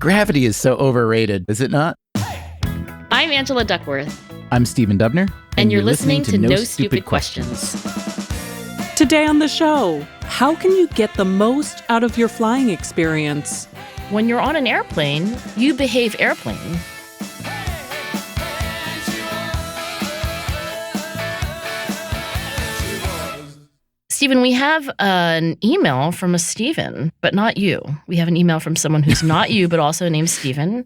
Gravity is so overrated, is it not? I'm Angela Duckworth. I'm Stephen Dubner. And you're listening to No Stupid Questions. Today on the show, how can you get the most out of your flying experience? When you're on an airplane, you behave airplane. Stephen, we have an email from a Stephen, but not you. We have an email from someone who's not you, but also named Stephen.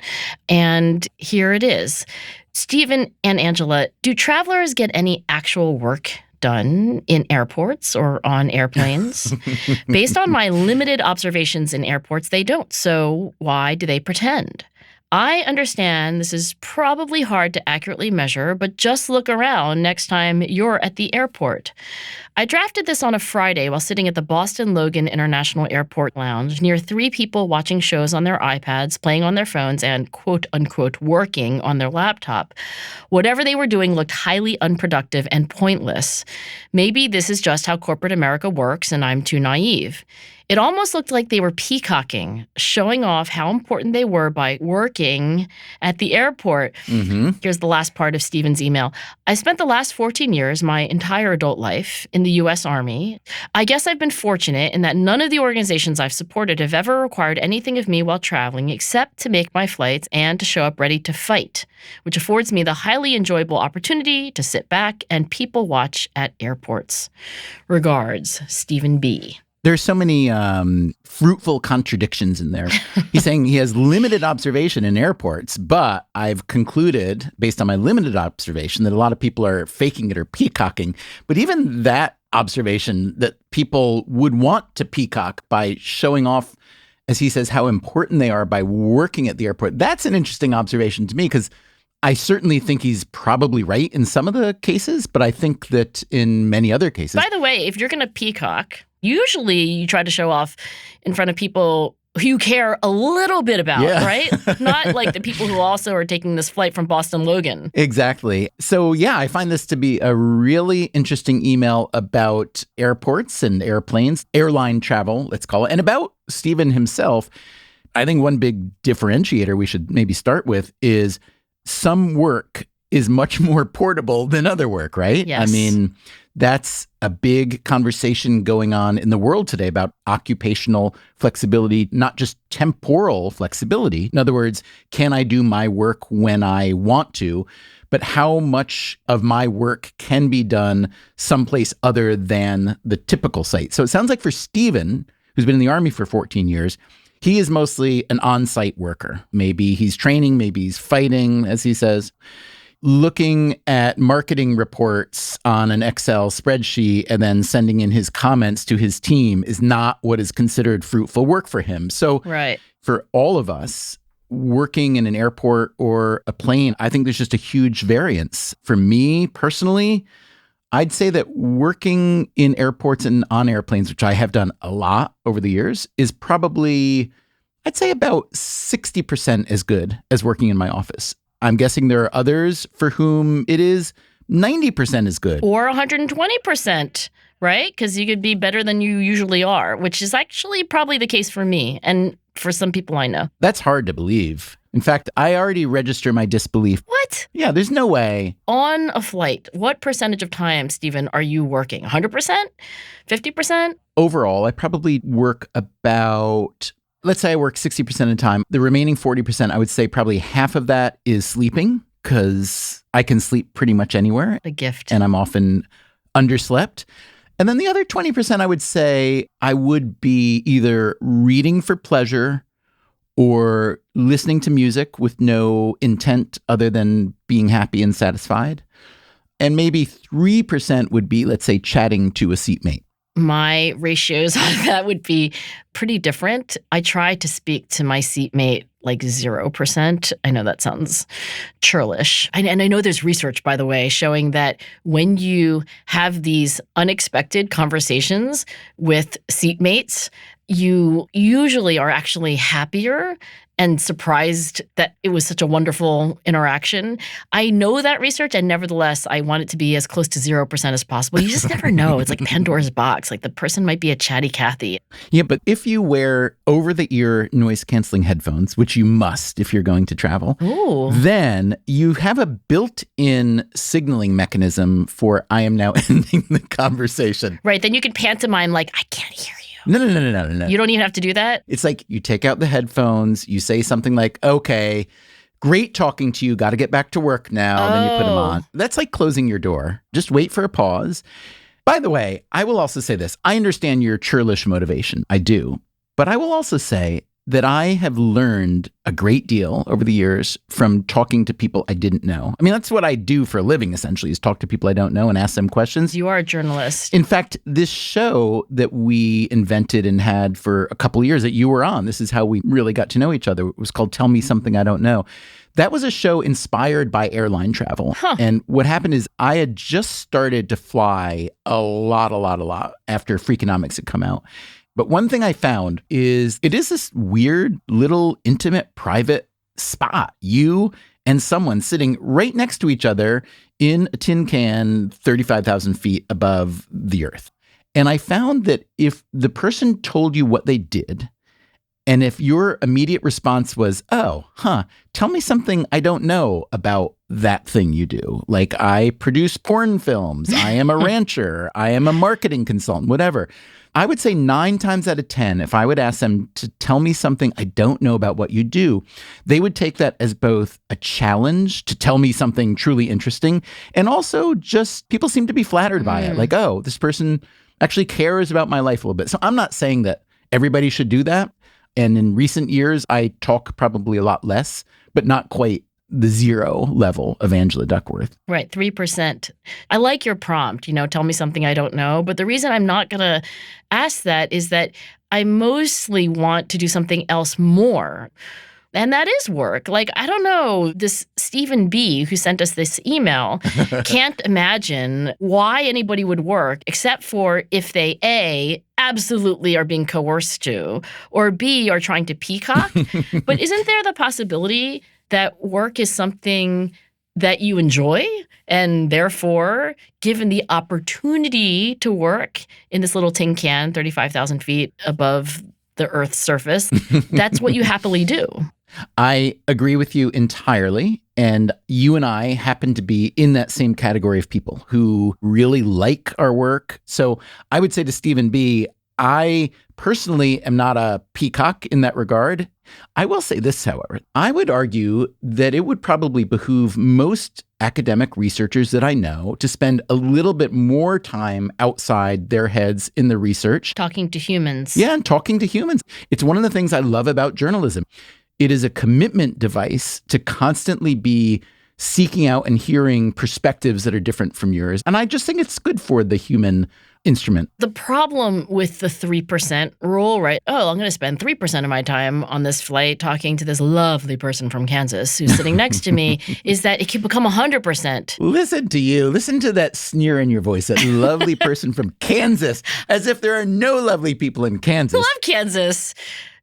And here it is. Stephen and Angela, do travelers get any actual work done in airports or on airplanes? Based on my limited observations in airports, they don't. So why do they pretend? I understand this is probably hard to accurately measure, but just look around next time you're at the airport. I drafted this on a Friday while sitting at the Boston Logan International Airport Lounge near 3 people watching shows on their iPads, playing on their phones, and quote-unquote working on their laptop. Whatever they were doing looked highly unproductive and pointless. Maybe this is just how corporate America works and I'm too naive. It almost looked like they were peacocking, showing off how important they were by working at the airport. Mm-hmm. Here's the last part of Stephen's email. I spent the last 14 years, my entire adult life, in the U.S. Army. I guess I've been fortunate in that none of the organizations I've supported have ever required anything of me while traveling except to make my flights and to show up ready to fight, which affords me the highly enjoyable opportunity to sit back and people watch at airports. Regards, Stephen B. There's so many fruitful contradictions in there. He's saying he has limited observation in airports, but I've concluded, based on my limited observation, that a lot of people are faking it or peacocking. But even that observation, that people would want to peacock by showing off, as he says, how important they are by working at the airport, that's an interesting observation to me, because I certainly think he's probably right in some of the cases, but I think that in many other cases. By the way, if you're going to peacock, usually you try to show off in front of people who you care a little bit about, right? Not like the people who also are taking this flight from Boston Logan. Exactly. So yeah, I find this to be a really interesting email about airports and airplanes, airline travel, let's call it, and about Stephen himself. I think one big differentiator we should maybe start with is some work is much more portable than other work, right? Yes. I mean, that's a big conversation going on in the world today about occupational flexibility, not just temporal flexibility. In other words, can I do my work when I want to? But how much of my work can be done someplace other than the typical site? So it sounds like for Stephen, who's been in the Army for 14 years, he is mostly an on-site worker. Maybe he's training, maybe he's fighting, as he says. Looking at marketing reports on an Excel spreadsheet and then sending in his comments to his team is not what is considered fruitful work for him. So for all of us, working in an airport or a plane, I think there's just a huge variance. For me personally, I'd say that working in airports and on airplanes, which I have done a lot over the years, is probably, I'd say about 60% as good as working in my office. I'm guessing there are others for whom it is 90% as good. Or 120%, right? Because you could be better than you usually are, which is actually probably the case for me and for some people I know. That's hard to believe. In fact, I already register my disbelief. What? Yeah, there's no way. On a flight, what percentage of time, Stephen, are you working? 100%? 50%? Overall, I probably work about, let's say I work 60% of the time. The remaining 40%, I would say probably half of that is sleeping, because I can sleep pretty much anywhere. A gift. And I'm often underslept. And then the other 20%, I would say I would be either reading for pleasure or listening to music with no intent other than being happy and satisfied. And maybe 3% would be, let's say, chatting to a seatmate. My ratios on that would be pretty different. I try to speak to my seatmate like 0%. I know that sounds churlish. And I know there's research, by the way, showing that when you have these unexpected conversations with seatmates, you usually are actually happier and surprised that it was such a wonderful interaction. I know that research, and nevertheless, I want it to be as close to 0% as possible. You just never know. It's like Pandora's box. Like the person might be a chatty Cathy. Yeah, but if you wear over-the-ear noise-canceling headphones, which you must if you're going to travel, then you have a built-in signaling mechanism for I am now ending the conversation. Right. Then you can pantomime like, I can't hear you. No. You don't even have to do that? It's like you take out the headphones, you say something like, okay, great talking to you, got to get back to work now. Then you put them on. That's like closing your door. Just wait for a pause. By the way, I will also say this. I understand your churlish motivation. I do. But I will also say that I have learned a great deal over the years from talking to people I didn't know. I mean, that's what I do for a living, essentially, is talk to people I don't know and ask them questions. You are a journalist. In fact, this show that we invented and had for a couple of years that you were on, this is how we really got to know each other. It was called Tell Me Something I Don't Know. That was a show inspired by airline travel. And what happened is I had just started to fly a lot after Freakonomics had come out. But one thing I found is it is this weird little intimate private spot. You and someone sitting right next to each other in a tin can 35,000 feet above the earth. And I found that if the person told you what they did, and if your immediate response was, tell me something I don't know about that thing you do. Like, I produce porn films, I am a rancher, I am a marketing consultant, whatever. I would say 9 times out of 10, if I would ask them to tell me something I don't know about what you do, they would take that as both a challenge to tell me something truly interesting, and also just people seem to be flattered by it. Like, oh, this person actually cares about my life a little bit. So I'm not saying that everybody should do that. And in recent years, I talk probably a lot less, but not quite the 0 level of Angela Duckworth. Right, 3%. I like your prompt, tell me something I don't know. But the reason I'm not going to ask that is that I mostly want to do something else more. And that is work. Like, I don't know, this Stephen B., who sent us this email, can't imagine why anybody would work except for if they, A, absolutely are being coerced to, or B, are trying to peacock. But isn't there the possibility that work is something that you enjoy, and therefore, given the opportunity to work in this little tin can 35,000 feet above the Earth's surface, that's what you happily do? I agree with you entirely. And you and I happen to be in that same category of people who really like our work. So I would say to Stephen B., I personally am not a peacock in that regard. I will say this, however. I would argue that it would probably behoove most academic researchers that I know to spend a little bit more time outside their heads in the research. Talking to humans. Yeah, and talking to humans. It's one of the things I love about journalism. It is a commitment device to constantly be seeking out and hearing perspectives that are different from yours. And I just think it's good for the human instrument. The problem with the 3% rule, right? Oh, I'm going to spend 3% of my time on this flight talking to this lovely person from Kansas who's sitting next to me, is that it can become 100%. Listen to you. Listen to that sneer in your voice, that lovely person from Kansas, as if there are no lovely people in Kansas. I love Kansas.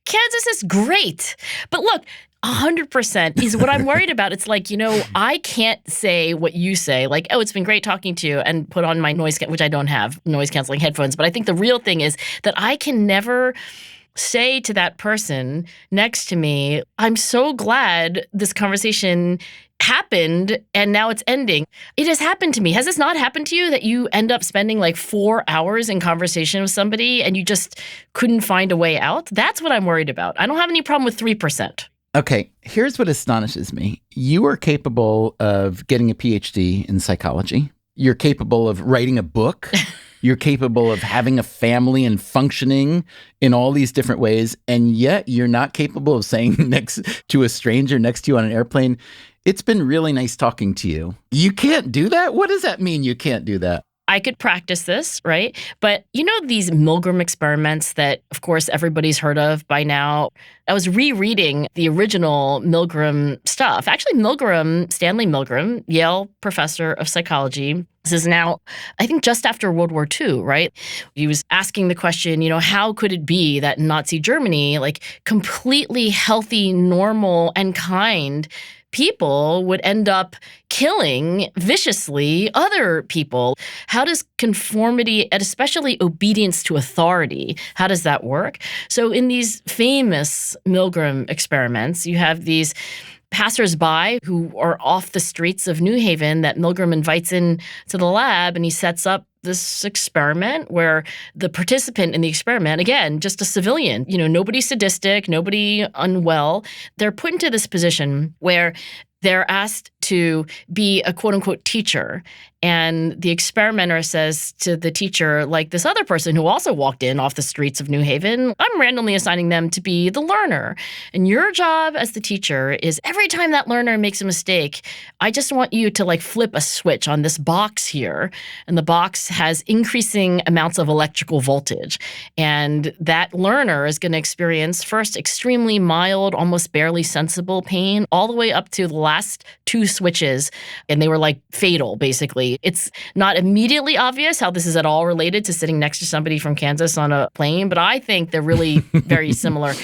Kansas is great. But look, 100% is what I'm worried about. It's like, I can't say what you say, like, oh, it's been great talking to you, and put on my which I don't have noise canceling headphones. But I think the real thing is that I can never say to that person next to me, I'm so glad this conversation happened and now it's ending. It has happened to me. Has this not happened to you, that you end up spending like 4 hours in conversation with somebody and you just couldn't find a way out? That's what I'm worried about. I don't have any problem with 3%. Okay, here's what astonishes me. You are capable of getting a PhD in psychology. You're capable of writing a book. You're capable of having a family and functioning in all these different ways. And yet you're not capable of saying next to a stranger next to you on an airplane, it's been really nice talking to you. You can't do that? What does that mean, you can't do that? I could practice this, right? But these Milgram experiments that, of course, everybody's heard of by now. I was rereading the original Milgram stuff. Actually, Stanley Milgram, Yale professor of psychology, This is now, I think, just after World War II, right? He was asking the question, how could it be that in Nazi Germany, like completely healthy, normal, and kind people would end up killing viciously other people? How does conformity, and especially obedience to authority, how does that work? So in these famous Milgram experiments, you have these passersby who are off the streets of New Haven that Milgram invites in to the lab, and he sets up this experiment where the participant in the experiment, again, just a civilian, nobody sadistic, nobody unwell, they're put into this position where they're asked to be a quote-unquote teacher. And the experimenter says to the teacher, like this other person who also walked in off the streets of New Haven, I'm randomly assigning them to be the learner. And your job as the teacher is every time that learner makes a mistake, I just want you to like flip a switch on this box here. And the box has increasing amounts of electrical voltage. And that learner is going to experience first extremely mild, almost barely sensible pain, all the way up to the last two switches. And they were like fatal, basically. It's not immediately obvious how this is at all related to sitting next to somebody from Kansas on a plane, but I think they're really very similar.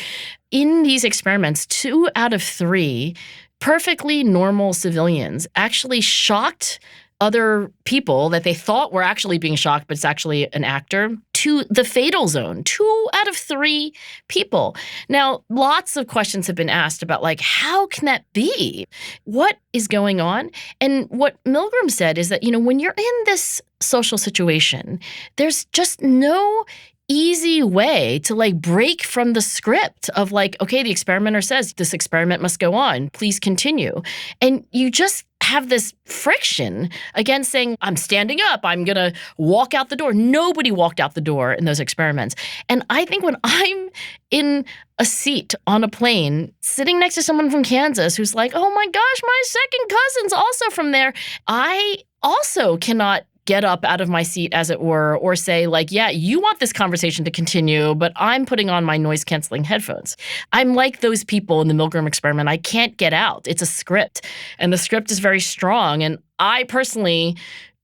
In these experiments, 2 out of 3 perfectly normal civilians actually shocked other people that they thought were actually being shocked, but it's actually an actor, to the fatal zone. 2 out of 3 people. Now, lots of questions have been asked about, like, how can that be? What is going on? And what Milgram said is that, when you're in this social situation, there's just no easy way to like break from the script of like, okay, the experimenter says this experiment must go on. Please continue. And you just have this friction against saying, I'm standing up, I'm going to walk out the door. Nobody walked out the door in those experiments. And I think when I'm in a seat on a plane, sitting next to someone from Kansas who's like, oh my gosh, my second cousin's also from there, I also cannot get up out of my seat, as it were, or say like, yeah, you want this conversation to continue, but I'm putting on my noise-canceling headphones. I'm like those people in the Milgram experiment. I can't get out. It's a script, and the script is very strong, and I personally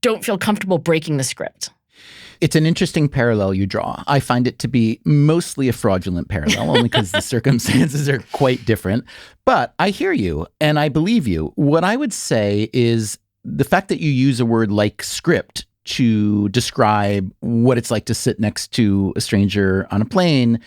don't feel comfortable breaking the script. It's an interesting parallel you draw. I find it to be mostly a fraudulent parallel, only because the circumstances are quite different. But I hear you, and I believe you. What I would say is the fact that you use a word like script to describe what it's like to sit next to a stranger on a plane,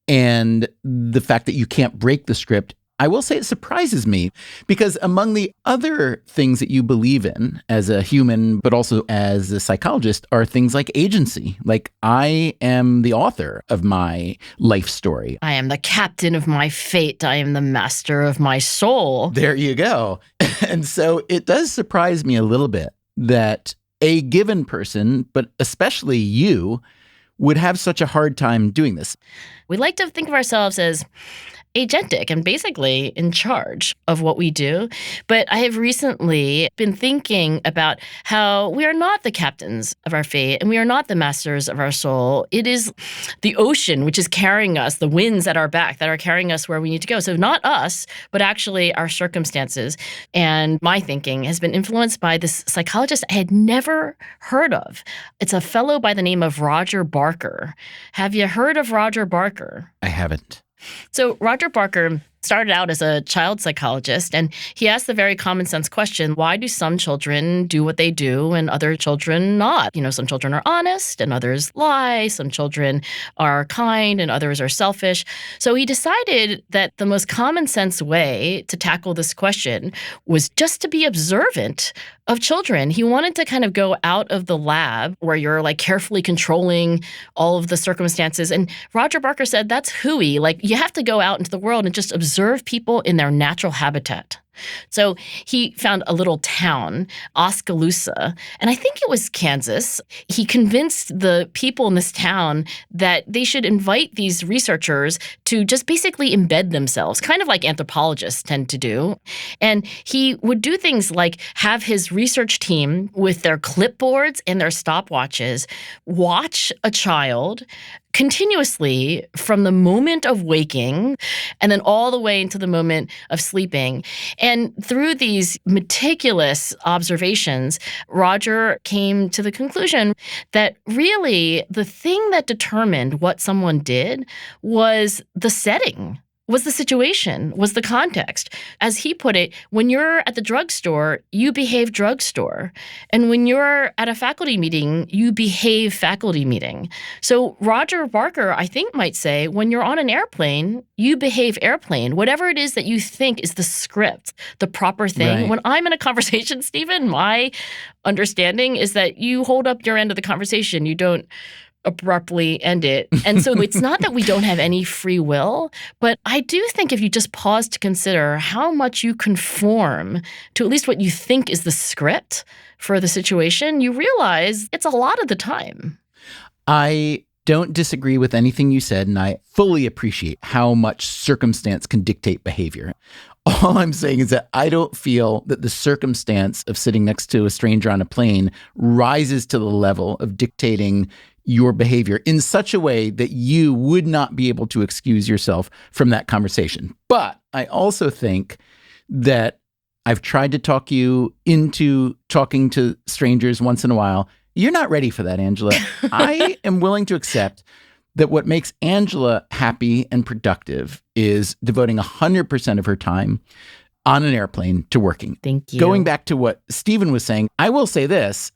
and the fact that you can't break the script, I will say it surprises me, because among the other things that you believe in as a human, but also as a psychologist, are things like agency. Like, I am the author of my life story. I am the captain of my fate. I am the master of my soul. There you go. And so it does surprise me a little bit that a given person, but especially you, would have such a hard time doing this. We like to think of ourselves as agentic and basically in charge of what we do. But I have recently been thinking about how we are not the captains of our fate and we are not the masters of our soul. It is the ocean which is carrying us, the winds at our back that are carrying us where we need to go. So not us, but actually our circumstances. And my thinking has been influenced by this psychologist I had never heard of. It's a fellow by the name of Roger Barker. Have you heard of Roger Barker? I haven't. So Roger Barker started out as a child psychologist, and he asked the very common sense question, why do some children do what they do and other children not? Some children are honest and others lie. Some children are kind and others are selfish. So he decided that the most common sense way to tackle this question was just to be observant of children. He wanted to kind of go out of the lab where you're like carefully controlling all of the circumstances. And Roger Barker said that's hooey. Like, you have to go out into the world and just observe people in their natural habitat. So he found a little town, Oskaloosa, and I think it was Kansas. He convinced the people in this town that they should invite these researchers to just basically embed themselves, kind of like anthropologists tend to do. And he would do things like have his research team with their clipboards and their stopwatches watch a child continuously from the moment of waking and then all the way into the moment of sleeping. And through these meticulous observations, Roger came to the conclusion that really the thing that determined what someone did was the setting, was the situation, was the context. As he put it, when you're at the drugstore, you behave drugstore. And when you're at a faculty meeting, you behave faculty meeting. So Roger Barker, I think, might say, when you're on an airplane, you behave airplane. Whatever it is that you think is the script, the proper thing. Right. When I'm in a conversation, Stephen, my understanding is that you hold up your end of the conversation. You don't abruptly end it. And so it's not that we don't have any free will, but I do think if you just pause to consider how much you conform to at least what you think is the script for the situation, you realize it's a lot of the time. I don't disagree with anything you said, and I fully appreciate how much circumstance can dictate behavior. All I'm saying is that I don't feel that the circumstance of sitting next to a stranger on a plane rises to the level of dictating your behavior in such a way that you would not be able to excuse yourself from that conversation. But I also think that I've tried to talk you into talking to strangers once in a while. You're not ready for that, Angela. I am willing to accept that what makes Angela happy and productive is devoting 100% of her time on an airplane to working. Thank you. Going back to what Stephen was saying, I will say this.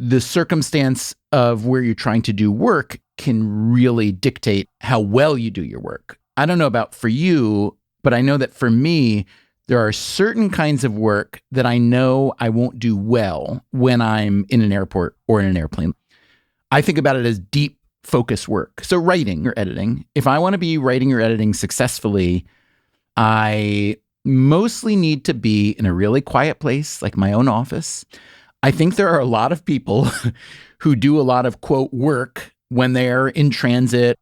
The circumstance of where you're trying to do work can really dictate how well you do your work. I don't know about for you, but I know that for me, there are certain kinds of work that I know I won't do well when I'm in an airport or in an airplane. I think about it as deep focus work. So writing or editing. If I want to be writing or editing successfully, I mostly need to be in a really quiet place, like my own office. I think there are a lot of people who do a lot of, quote, work when they're in transit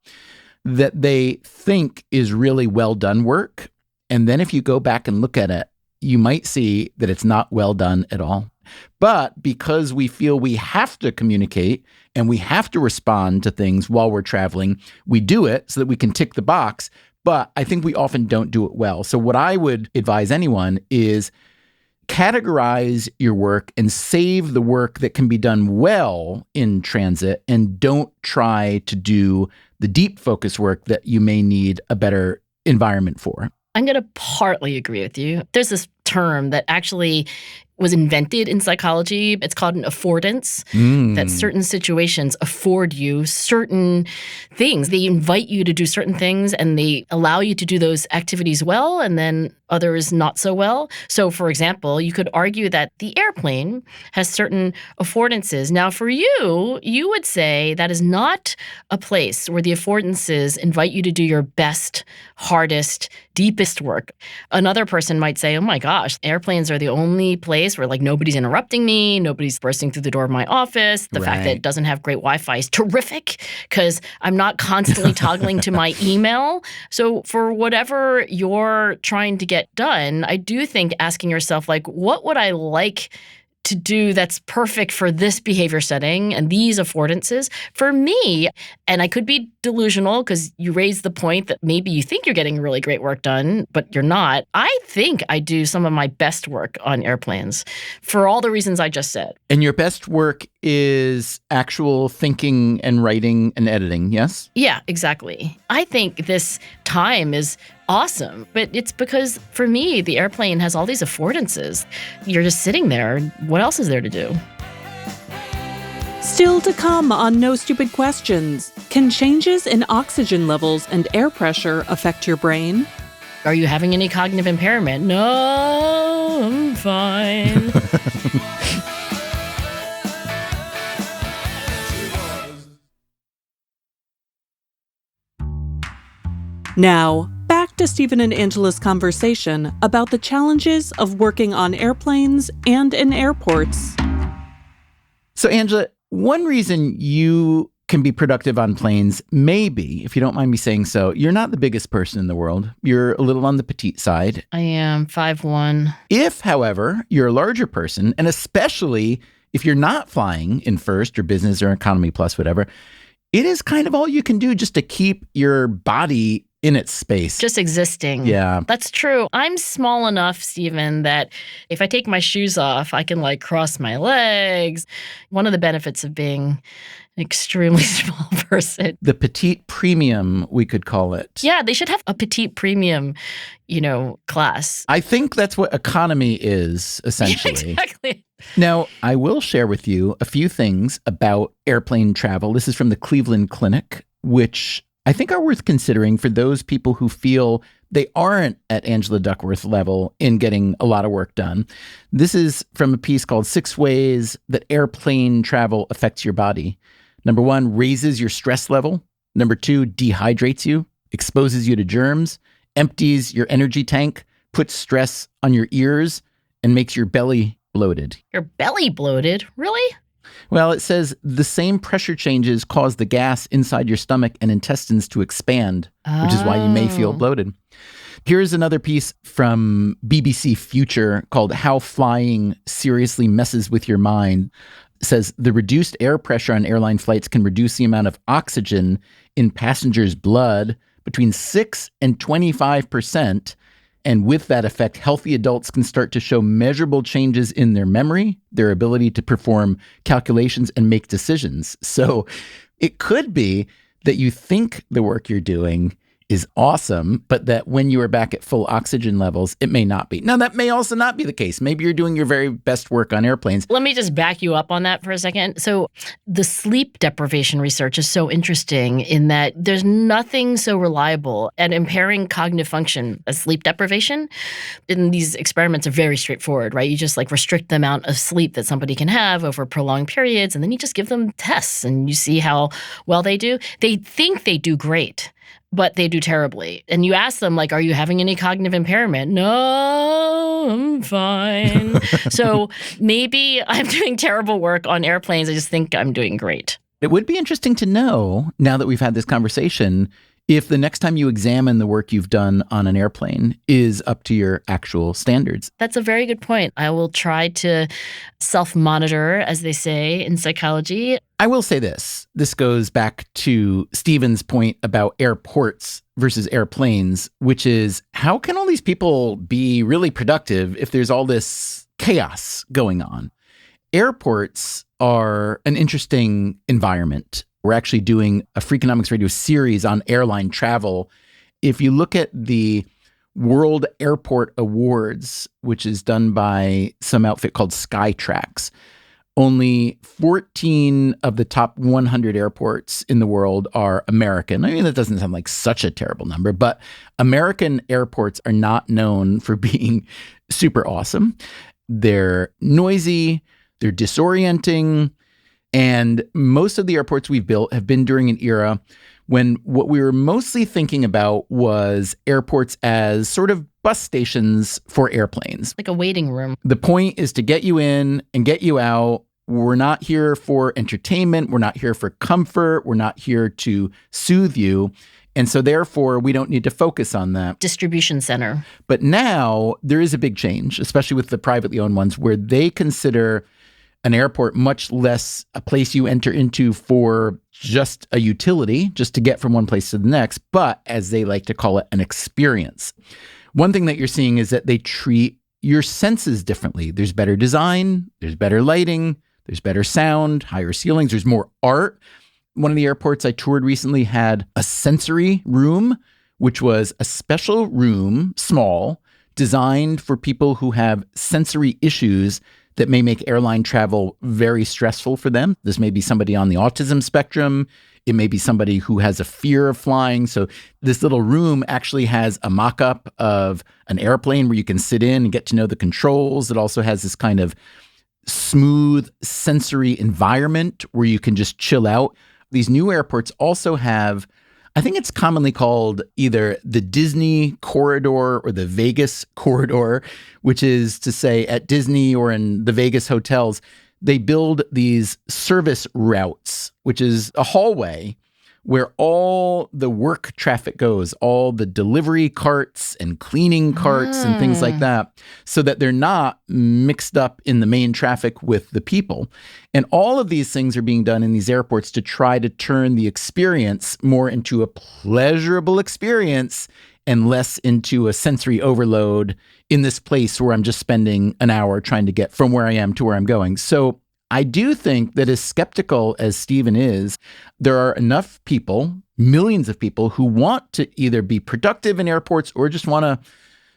that they think is really well done work. And then if you go back and look at it, you might see that it's not well done at all. But because we feel we have to communicate and we have to respond to things while we're traveling, we do it so that we can tick the box. But I think we often don't do it well. So what I would advise anyone is categorize your work and save the work that can be done well in transit, and don't try to do the deep focus work that you may need a better environment for. I'm going to partly agree with you. There's this term that actually was invented in psychology. It's called an affordance, that certain situations afford you certain things. They invite you to do certain things and they allow you to do those activities well, and then others not so well. So, for example, you could argue that the airplane has certain affordances. Now, for you, you would say that is not a place where the affordances invite you to do your best, hardest, deepest work. Another person might say, oh my gosh, airplanes are the only place where like nobody's interrupting me, nobody's bursting through the door of my office. The fact that it doesn't have great Wi-Fi is terrific because I'm not constantly toggling to my email. So for whatever you're trying to get done, I do think asking yourself, like, what would I like to do that's perfect for this behavior setting and these affordances for me? And I could be delusional because you raised the point that maybe you think you're getting really great work done, but you're not. I think I do some of my best work on airplanes for all the reasons I just said. And your best work is actual thinking and writing and editing, yes? Yeah, exactly. I think this time is awesome, but it's because for me, the airplane has all these affordances. You're just sitting there. What else is there to do? Still to come on No Stupid Questions. Can changes in oxygen levels and air pressure affect your brain? Are you having any cognitive impairment? No, I'm fine. Now, back to Stephen and Angela's conversation about the challenges of working on airplanes and in airports. So, Angela, one reason you can be productive on planes may be, if you don't mind me saying so, you're not the biggest person in the world. You're a little on the petite side. I am 5'1". If, however, you're a larger person, and especially if you're not flying in first or business or economy plus, whatever, It is kind of all you can do just to keep your body in its space. Just existing. Yeah. That's true. I'm small enough, Stephen, that if I take my shoes off, I can cross my legs. One of the benefits of being an extremely small person. The petite premium, we could call it. Yeah, they should have a petite premium, class. I think that's what economy is, essentially. Yeah, exactly. Now, I will share with you a few things about airplane travel. This is from the Cleveland Clinic, which I think are worth considering for those people who feel they aren't at Angela Duckworth level in getting a lot of work done. This is from a piece called 6 Ways That Airplane Travel Affects Your Body. Number 1, raises your stress level. Number 2, dehydrates you, exposes you to germs, empties your energy tank, puts stress on your ears, and makes your belly bloated. Your belly bloated? Really? Well, it says the same pressure changes cause the gas inside your stomach and intestines to expand, which is why you may feel bloated. Here's another piece from BBC Future called How Flying Seriously Messes with Your Mind. It says the reduced air pressure on airline flights can reduce the amount of oxygen in passengers' blood between 6 and 25%. And with that effect, healthy adults can start to show measurable changes in their memory, their ability to perform calculations and make decisions. So it could be that you think the work you're doing is awesome, but that when you are back at full oxygen levels, it may not be. Now, that may also not be the case. Maybe you're doing your very best work on airplanes. Let me just back you up on that for a second. So the sleep deprivation research is so interesting in that there's nothing so reliable at impairing cognitive function as sleep deprivation. And these experiments are very straightforward, right? You just restrict the amount of sleep that somebody can have over prolonged periods, and then you just give them tests and you see how well they do. They think they do great, but they do terribly. And you ask them, are you having any cognitive impairment? No, I'm fine. So maybe I'm doing terrible work on airplanes. I just think I'm doing great. It would be interesting to know, now that we've had this conversation, if the next time you examine the work you've done on an airplane is up to your actual standards. That's a very good point. I will try to self-monitor, as they say in psychology. I will say this. This goes back to Stephen's point about airports versus airplanes, which is how can all these people be really productive if there's all this chaos going on? Airports are an interesting environment. We're actually doing a Freakonomics Radio series on airline travel. If you look at the World Airport Awards, which is done by some outfit called Skytrax, only 14 of the top 100 airports in the world are American. I mean, that doesn't sound like such a terrible number, but American airports are not known for being super awesome. They're noisy, they're disorienting, and most of the airports we've built have been during an era when what we were mostly thinking about was airports as sort of bus stations for airplanes. Like a waiting room. The point is to get you in and get you out. We're not here for entertainment. We're not here for comfort. We're not here to soothe you. And so therefore, we don't need to focus on that. Distribution center. But now there is a big change, especially with the privately owned ones, where they consider an airport much less a place you enter into for just a utility, just to get from one place to the next, but as they like to call it, an experience. One thing that you're seeing is that they treat your senses differently. There's better design, there's better lighting, there's better sound, higher ceilings, there's more art. One of the airports I toured recently had a sensory room, which was a special room, small, designed for people who have sensory issues that may make airline travel very stressful for them. This may be somebody on the autism spectrum. It may be somebody who has a fear of flying. So this little room actually has a mock-up of an airplane where you can sit in and get to know the controls. It also has this kind of smooth sensory environment where you can just chill out. These new airports also have, I think it's commonly called either the Disney corridor or the Vegas corridor, which is to say at Disney or in the Vegas hotels, they build these service routes, which is a hallway where all the work traffic goes, all the delivery carts and cleaning carts and things like that, so that they're not mixed up in the main traffic with the people. And all of these things are being done in these airports to try to turn the experience more into a pleasurable experience and less into a sensory overload in this place where I'm just spending an hour trying to get from where I am to where I'm going. So I do think that as skeptical as Stephen is, there are enough people, millions of people, who want to either be productive in airports or just want to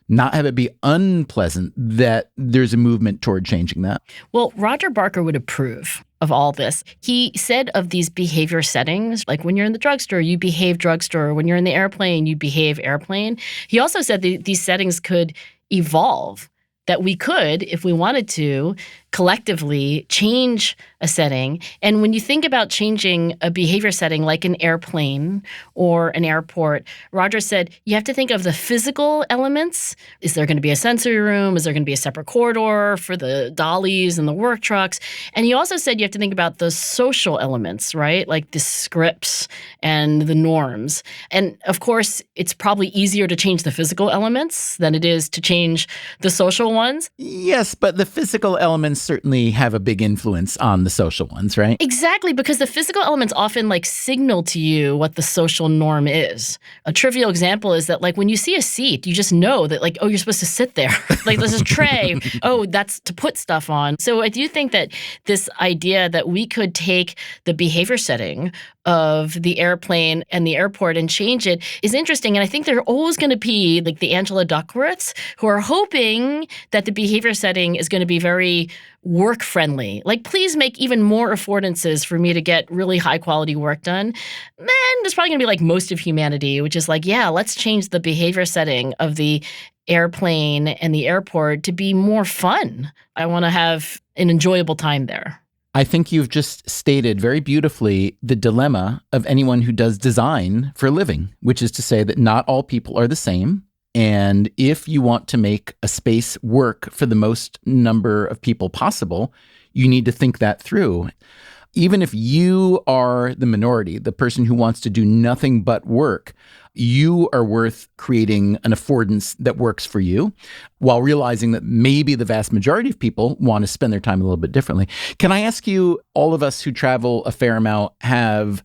not have it be unpleasant, that there's a movement toward changing that. Well, Roger Barker would approve of all this. He said of these behavior settings, like when you're in the drugstore, you behave drugstore. When you're in the airplane, you behave airplane. He also said that these settings could evolve, that we could, if we wanted to, collectively change a setting. And when you think about changing a behavior setting like an airplane or an airport, Roger said you have to think of the physical elements. Is there going to be a sensory room? Is there going to be a separate corridor for the dollies and the work trucks? And he also said you have to think about the social elements, right? Like the scripts and the norms. And of course, it's probably easier to change the physical elements than it is to change the social ones. Yes, but the physical elements certainly have a big influence on the social ones, right? Exactly, because the physical elements often signal to you what the social norm is. A trivial example is that when you see a seat, you just know that oh, you're supposed to sit there. There's a tray. Oh, that's to put stuff on. So I do think that this idea that we could take the behavior setting of the airplane and the airport and change it is interesting. And I think there are always going to be the Angela Duckworths who are hoping that the behavior setting is going to be very work friendly. Please make even more affordances for me to get really high quality work done. Then there's probably going to be most of humanity, which is yeah, let's change the behavior setting of the airplane and the airport to be more fun. I want to have an enjoyable time there. I think you've just stated very beautifully the dilemma of anyone who does design for a living, which is to say that not all people are the same. And if you want to make a space work for the most number of people possible, you need to think that through. Even if you are the minority, the person who wants to do nothing but work, you are worth creating an affordance that works for you while realizing that maybe the vast majority of people want to spend their time a little bit differently. Can I ask you, all of us who travel a fair amount have,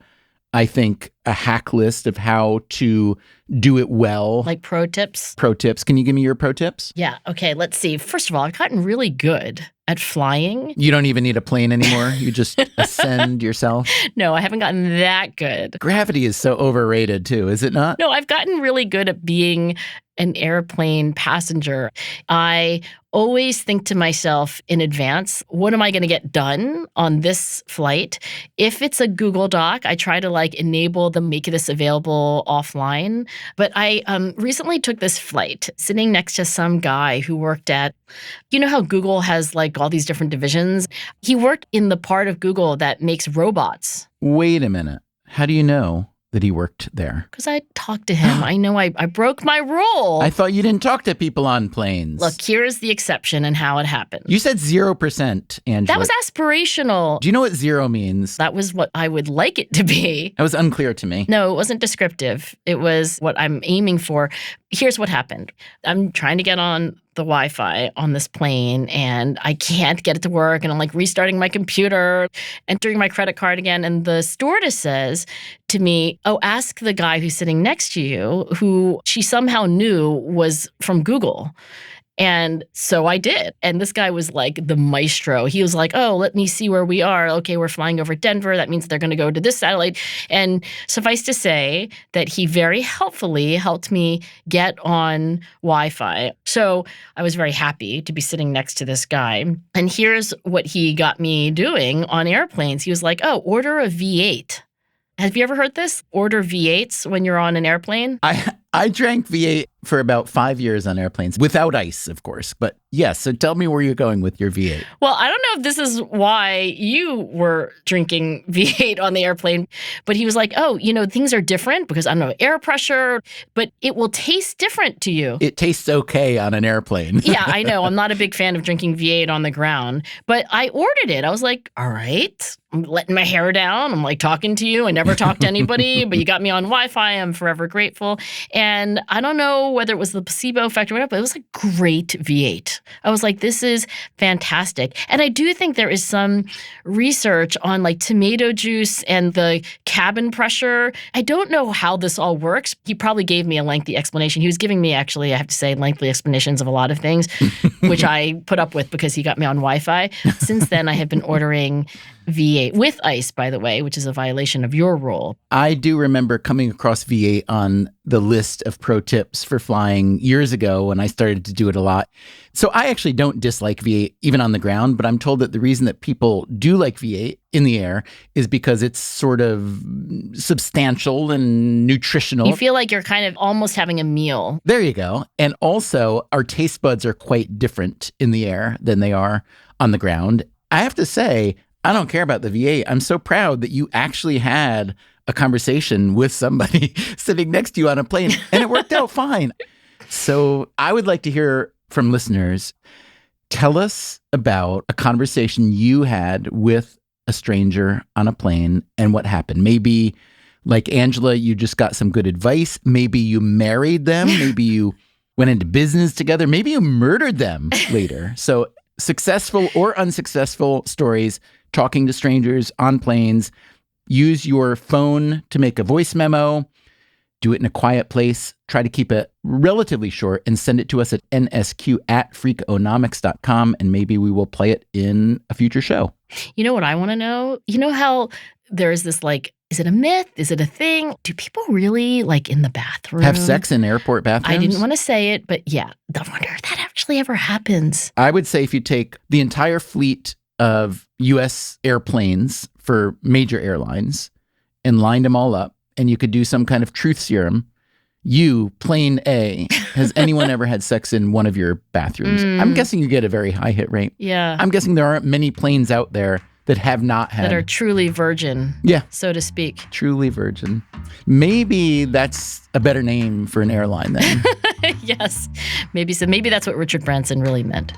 I think, a hack list of how to do it well. Like pro tips? Pro tips. Can you give me your pro tips? Yeah. Okay. Let's see. First of all, I've gotten really good at flying. You don't even need a plane anymore. You just ascend yourself. No, I haven't gotten that good. Gravity is so overrated too, is it not? No, I've gotten really good at being an airplane passenger. I always think to myself in advance, what am I going to get done on this flight? If it's a Google Doc, I try to enable them, make this available offline. But I recently took this flight sitting next to some guy who worked at, you know how Google has all these different divisions? He worked in the part of Google that makes robots. Wait a minute. How do you know that he worked there? Because I talked to him. I know I broke my rule. I thought you didn't talk to people on planes. Look, here's the exception and how it happened. You said 0%, Angela. That was aspirational. Do you know what 0 means? That was what I would like it to be. That was unclear to me. No, it wasn't descriptive. It was what I'm aiming for. Here's what happened. I'm trying to get on the Wi-Fi on this plane and I can't get it to work. And I'm restarting my computer, entering my credit card again. And the stewardess says to me, oh, ask the guy who's sitting next to you, who she somehow knew was from Google. And so I did. And this guy was the maestro. He was oh, let me see where we are. Okay, we're flying over Denver. That means they're going to go to this satellite. And suffice to say that he very helpfully helped me get on Wi-Fi. So I was very happy to be sitting next to this guy. And here's what he got me doing on airplanes. He was oh, order a V8. Have you ever heard this? Order V8s when you're on an airplane? I drank V8 for about 5 years on airplanes, without ice, of course. But yes, so tell me where you're going with your V8. Well, I don't know if this is why you were drinking V8 on the airplane, but he was like, oh, things are different because, I don't know, air pressure, but it will taste different to you. It tastes okay on an airplane. Yeah, I know. I'm not a big fan of drinking V8 on the ground, but I ordered it. I was like, all right, I'm letting my hair down. I'm like talking to you. I never talked to anybody, but you got me on Wi-Fi. I'm forever grateful. And I don't know whether it was the placebo effect or whatever, but it was a great V8. I was like, this is fantastic. And I do think there is some research on like tomato juice and the cabin pressure. I don't know how this all works. He probably gave me a lengthy explanation. He was giving me, actually, I have to say, lengthy explanations of a lot of things, which I put up with because he got me on Wi-Fi. Since then, I have been ordering V8 with ice, by the way, which is a violation of your rule. I do remember coming across V8 on the list of pro tips for flying years ago when I started to do it a lot. So I actually don't dislike V8 even on the ground, but I'm told that the reason that people do like V8 in the air is because it's sort of substantial and nutritional. You feel like you're kind of almost having a meal. There you go. And also, our taste buds are quite different in the air than they are on the ground. I have to say, I don't care about the V8. I'm so proud that you actually had a conversation with somebody sitting next to you on a plane, and it worked out fine. So I would like to hear from listeners. Tell us about a conversation you had with a stranger on a plane and what happened. Maybe, like Angela, you just got some good advice. Maybe you married them. Maybe you went into business together. Maybe you murdered them later. So successful or unsuccessful stories, talking to strangers on planes. Use your phone to make a voice memo. Do it in a quiet place. Try to keep it relatively short and send it to us at nsq@freakonomics.com, and maybe we will play it in a future show. You know what I want to know? You know how there's this like, is it a myth? Is it a thing? Do people really, like, in the bathroom have sex in airport bathrooms? I didn't want to say it, but yeah, I wonder if that actually ever happens. I would say if you take the entire fleet of U.S. airplanes for major airlines and lined them all up, and you could do some kind of truth serum. You, plane A, has anyone ever had sex in one of your bathrooms? I'm guessing you get a very high hit rate. Yeah. I'm guessing there aren't many planes out there that have not had. That are truly virgin, so to speak. Truly virgin. Maybe that's a better name for an airline then. Yes. Maybe so. Maybe that's what Richard Branson really meant.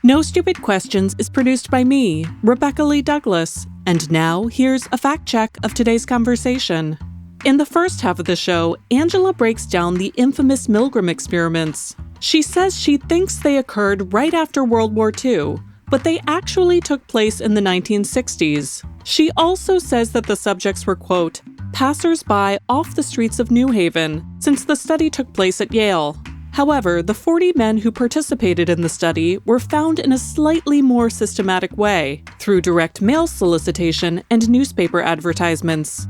No Stupid Questions is produced by me, Rebecca Lee Douglas. And now, here's a fact check of today's conversation. In the first half of the show, Angela breaks down the infamous Milgram experiments. She says she thinks they occurred right after World War II, but they actually took place in the 1960s. She also says that the subjects were, quote, passers-by off the streets of New Haven, since the study took place at Yale. However, the 40 men who participated in the study were found in a slightly more systematic way, through direct mail solicitation and newspaper advertisements.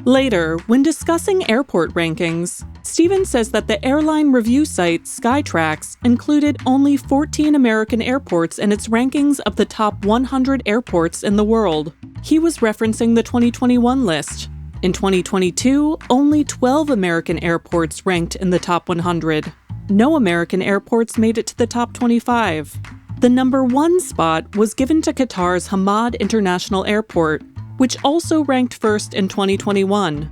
Later, when discussing airport rankings, Stephen says that the airline review site Skytrax included only 14 American airports in its rankings of the top 100 airports in the world. He was referencing the 2021 list. In 2022, only 12 American airports ranked in the top 100. No American airports made it to the top 25. The number 1 spot was given to Qatar's Hamad International Airport, which also ranked first in 2021.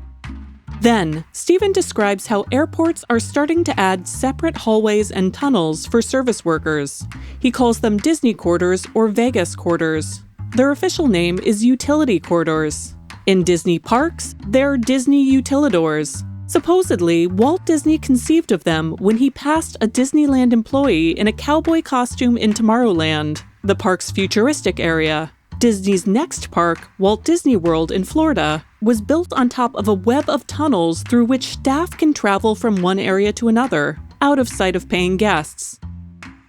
Then, Stephen describes how airports are starting to add separate hallways and tunnels for service workers. He calls them Disney quarters or Vegas quarters. Their official name is utility corridors. In Disney parks, they're Disney utilidors. Supposedly, Walt Disney conceived of them when he passed a Disneyland employee in a cowboy costume in Tomorrowland, the park's futuristic area. Disney's next park, Walt Disney World in Florida, was built on top of a web of tunnels through which staff can travel from one area to another, out of sight of paying guests.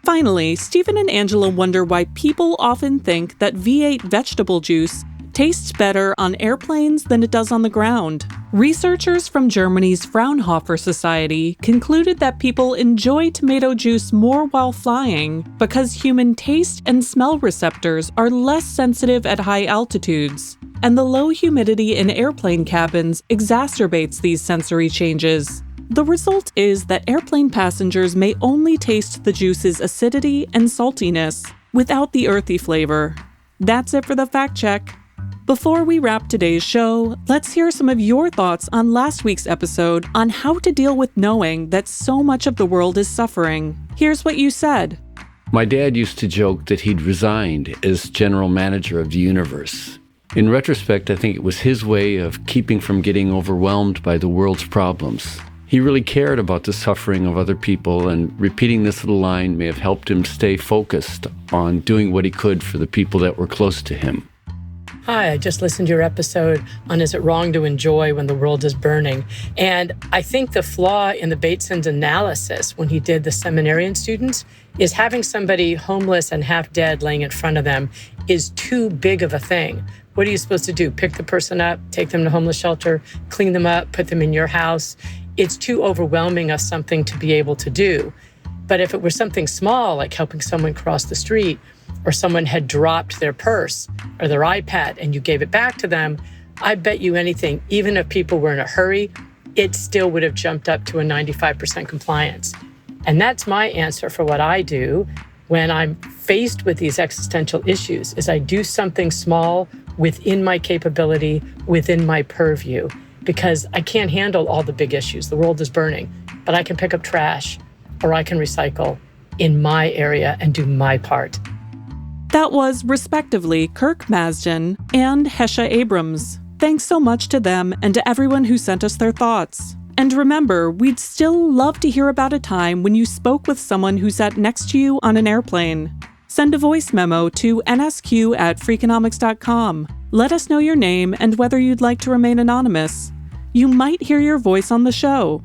Finally, Stephen and Angela wonder why people often think that V8 vegetable juice tastes better on airplanes than it does on the ground. Researchers from Germany's Fraunhofer Society concluded that people enjoy tomato juice more while flying because human taste and smell receptors are less sensitive at high altitudes, and the low humidity in airplane cabins exacerbates these sensory changes. The result is that airplane passengers may only taste the juice's acidity and saltiness without the earthy flavor. That's it for the fact check. Before we wrap today's show, let's hear some of your thoughts on last week's episode on how to deal with knowing that so much of the world is suffering. Here's what you said. My dad used to joke that he'd resigned as general manager of the universe. In retrospect, I think it was his way of keeping from getting overwhelmed by the world's problems. He really cared about the suffering of other people, and repeating this little line may have helped him stay focused on doing what he could for the people that were close to him. Hi, I just listened to your episode on Is It Wrong to Enjoy When the World is Burning? And I think the flaw in the Bateson's analysis when he did the seminarian students is having somebody homeless and half dead laying in front of them is too big of a thing. What are you supposed to do? Pick the person up, take them to homeless shelter, clean them up, put them in your house? It's too overwhelming of something to be able to do. But if it were something small, like helping someone cross the street, or someone had dropped their purse or their iPad and you gave it back to them, I bet you anything, even if people were in a hurry, it still would have jumped up to a 95% compliance. And that's my answer for what I do when I'm faced with these existential issues, is I do something small within my capability, within my purview, because I can't handle all the big issues. The world is burning, but I can pick up trash or I can recycle in my area and do my part. That was, respectively, Kirk Masden and Hesha Abrams. Thanks so much to them and to everyone who sent us their thoughts. And remember, we'd still love to hear about a time when you spoke with someone who sat next to you on an airplane. Send a voice memo to nsq@freakonomics.com. Let us know your name and whether you'd like to remain anonymous. You might hear your voice on the show.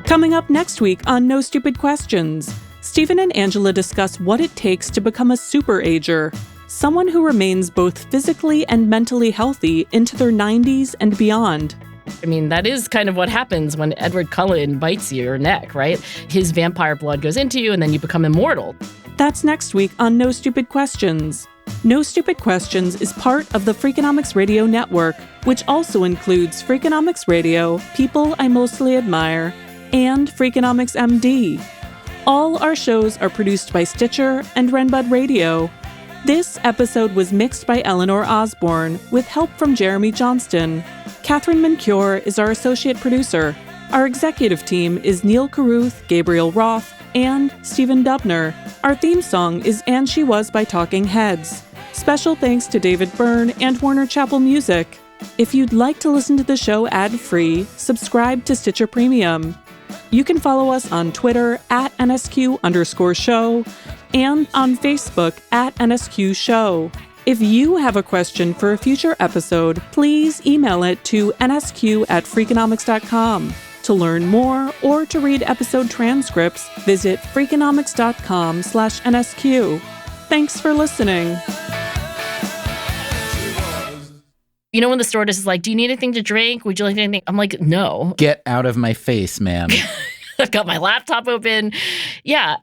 Coming up next week on No Stupid Questions, Stephen and Angela discuss what it takes to become a super-ager, someone who remains both physically and mentally healthy into their 90s and beyond. I mean, that is kind of what happens when Edward Cullen bites your neck, right? His vampire blood goes into you and then you become immortal. That's next week on No Stupid Questions. No Stupid Questions is part of the Freakonomics Radio Network, which also includes Freakonomics Radio, People I Mostly Admire, and Freakonomics MD. All our shows are produced by Stitcher and Renbud Radio. This episode was mixed by Eleanor Osborne, with help from Jeremy Johnston. Catherine Mancure is our associate producer. Our executive team is Neil Carruth, Gabriel Roth, and Stephen Dubner. Our theme song is And She Was by Talking Heads. Special thanks to David Byrne and Warner Chappell Music. If you'd like to listen to the show ad-free, subscribe to Stitcher Premium. You can follow us on Twitter @NSQ_show and on Facebook @NSQ Show. If you have a question for a future episode, please email it to nsq@freakonomics.com. To learn more or to read episode transcripts, visit freakonomics.com/NSQ. Thanks for listening. You know when the stewardess is like, do you need anything to drink? Would you like anything? I'm like, no. Get out of my face, ma'am. I've got my laptop open. Yeah.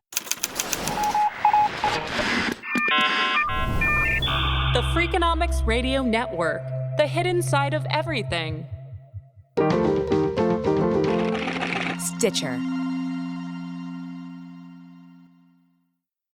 The Freakonomics Radio Network, the hidden side of everything. Stitcher.